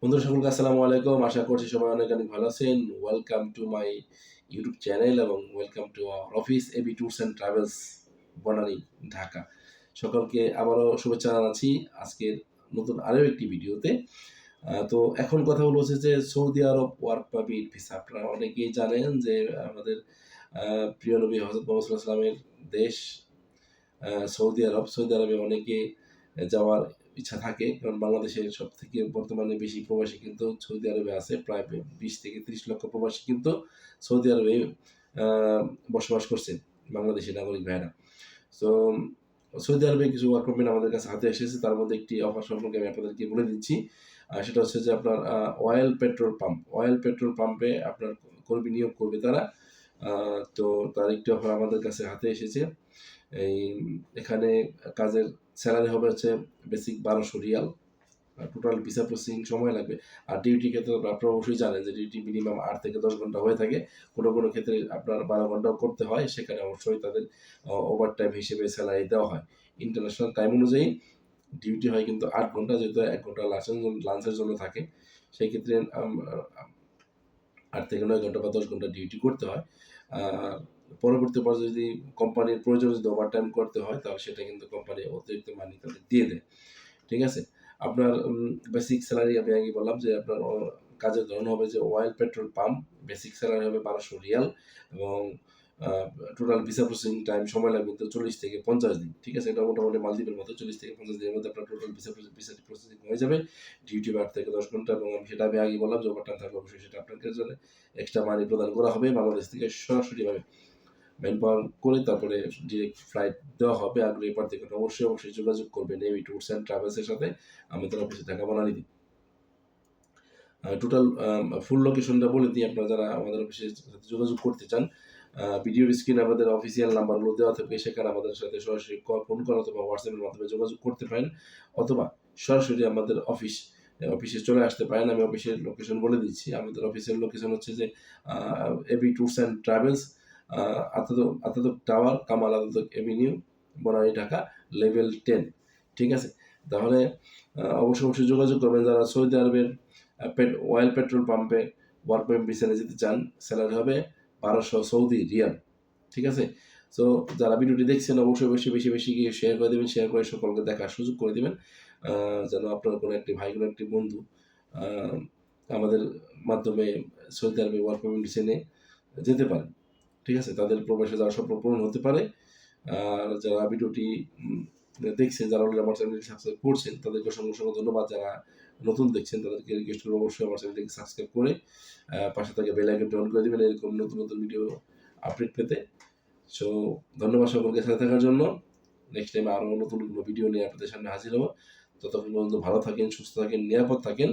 বন্ধুরা সকলকে আসসালামু আলাইকুম। আশা করছি সবাই অনেক ভালো আছেন। Welcome to my YouTube channel এবং welcome to our office AB tours and travels, Banani, Dhaka. সকলকে আবারও শুভেচ্ছা জানাচ্ছি আজকের নতুন আরও একটি ভিডিওতে। তো এখন কথা বলবো হচ্ছে যে সৌদি আরব ওয়ার্ক পারমিট ভিসা। আপনারা অনেকেই জানেন যে আমাদের প্রিয় নবী হযরত মুহাম্মদ সাল্লাল্লাহু আলাইহি ওয়াসাল্লামের দেশ সৌদি আরব। সৌদি আরবে অনেকে যাওয়ার ইচ্ছা থাকে, কারণ বাংলাদেশের সবথেকে বর্তমানে বেশি প্রবাসী কিন্তু সৌদি আরবে আছে। প্রায় ২০ থেকে ৩০ লক্ষ প্রবাসী কিন্তু সৌদি আরবে আ বসবাস করছে, বাংলাদেশি নাগরিক ভাইয়েরা। সো সৌদি আরবে কিছু ওয়ার্ক পারমিট আমাদের কাছে হাতে এসেছে। তার মধ্যে একটি অফার সম্পর্কে আমি আপনাদেরকে বলে দিচ্ছি। সেটা হচ্ছে যে আপনার oil petrol pump. Oil petrol পাম্পে আপনার কর্মী নিয়োগ করবে তারা। আ তো তার একটি অফার আমাদের কাছে হাতে এসেছে। এখানে কাজের স্যালারি হবে হচ্ছে basic ১২০০ Real. Total visa processing সময় লাগবে। আর ডিউটি ক্ষেত্রে আপনারা অবশ্যই জানেন যে ডিউটি মিনিমাম ৮ থেকে ১০ ঘন্টা হয়ে থাকে। কোনো ক্ষেত্রে আপনার ১২ ঘন্টাও করতে হয়। সেখানে অবশ্যই তাদের ওভারটাইম হিসেবে স্যালারি দেওয়া হয়। ইন্টারন্যাশনাল টাইম অনুযায়ী ডিউটি হয় কিন্তু ৮ ঘন্টা, যেহেতু ১ ঘন্টা লাঞ্চের জন্য থাকে। সেই ক্ষেত্রে ৮ থেকে ৯ ঘন্টা বা ১০ ঘন্টা ডিউটি করতে হয়। পরবর্তী পর্যায়ে যদি কোম্পানির প্রয়োজনে যদি ওভারটাইম করতে হয়, তাহলে সেটা কিন্তু কোম্পানি অতিরিক্ত মানি তাদের দিয়ে দেয়। ঠিক আছে? আপনার বেসিক স্যালারি আমি আগেই বললাম যে আপনার কাজের ধরন হবে যে oil petrol pump. Basic salary হবে ১২০০ রিয়াল এবং আ টোটাল ভিসা প্রসেসিং টাইম সময় লাগবে কিন্তু ৪০ থেকে ৫০ দিন। ঠিক আছে? এটা মোটামুটি মালদ্বীপের মতো ৪০ থেকে ৫০ দিনের মধ্যে আপনার টোটাল ভিসাটি প্রসেসিং হয়ে যাবে। ডিউটি ৮ থেকে ১০ ঘন্টা এবং সেটা আমি আগেই বললাম যে ওভারটাইম থাকলে অবশ্যই সেটা আপনাদের জন্য এক্সট্রা মানি প্রদান করা হবে বাংলাদেশ থেকে সরাসরিভাবে ম্যান পাওয়ার করে তারপরে ডিরেক্ট ফ্লাইট দেওয়া হবে। আগ্রহী প্রার্থীগণ অবশ্যই যোগাযোগ করবেন এবি ট্যুরস অ্যান্ড ট্রাভেলস এর সাথে, আমাদের অফিসে ঢাকা বনানীতে। টোটাল ফুল লোকেশনটা বলে দিই, আপনারা যারা আমাদের অফিসের সাথে যোগাযোগ করতে চান। ভিডিওর স্ক্রিনে আমাদের অফিসিয়াল নাম্বারগুলো দেওয়া থাকবে, সেখানে আমাদের সাথে সরাসরি ফোন করা অথবা হোয়াটসঅ্যাপের মাধ্যমে যোগাযোগ করতে পারেন, অথবা সরাসরি আমাদের অফিসে চলে আসতে পারেন। আমি অফিসের লোকেশন বলে দিচ্ছি। আমাদের অফিসের লোকেশন হচ্ছে যে AB tours and Travels, Ataturk Tower, Kemal Ataturk Avenue, Banani, Dhaka, level 10। ঠিক আছে? তাহলে অবশ্যই যোগাযোগ করবেন যারা সৌদি আরবের অয়েল পেট্রোল পাম্পে ওয়ার্ক পারমিট ভিসা নিয়ে যেতে চান। স্যালারি হবে ১২০০ সৌদি রিয়াল। ঠিক আছে? সো যারা ভিডিওটি দেখছেন অবশ্যই বেশি গিয়ে শেয়ার করে দেবেন। শেয়ার করে সকলকে দেখার সুযোগ করে দিবেন। যেন আপনার কোনো একটি ভাই, কোনো একটি বন্ধু আ আমাদের মাধ্যমে সৌদি আরবে ওয়ার্ক পারমিট ভিসা নিয়ে যেতে পারে। ঠিক আছে? তাদের প্রবাসে যাওয়ার স্বপ্ন পূরণ হতে পারে। আর যারা ভিডিওটি দেখছেন, যারা অলরেডি আমার চ্যানেলটি সাবস্ক্রাইব করছেন, তাদেরকে অসংখ্য ধন্যবাদ। যারা নতুন দেখছেন তাদেরকে রিকোয়েস্ট করব অবশ্যই আমার চ্যানেলটিকে সাবস্ক্রাইব করে পাশে থাকা বেল আইকনটি অন করে দিবেন এরকম নতুন ভিডিও আপডেট পেতে। সো ধন্যবাদ সকলকে সাথে থাকার জন্য। নেক্সট টাইম আরও নতুন কোনো ভিডিও নিয়ে আপনাদের সামনে হাজির হব। ততক্ষণ পর্যন্ত ভালো থাকেন, সুস্থ থাকেন, নিরাপদ থাকেন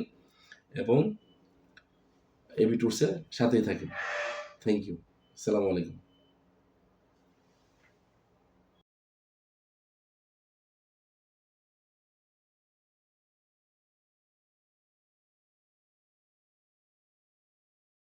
এবং এবি ট্যুরসের সাথেই থাকেন। Thank you. আসসালামু আলাইকুম।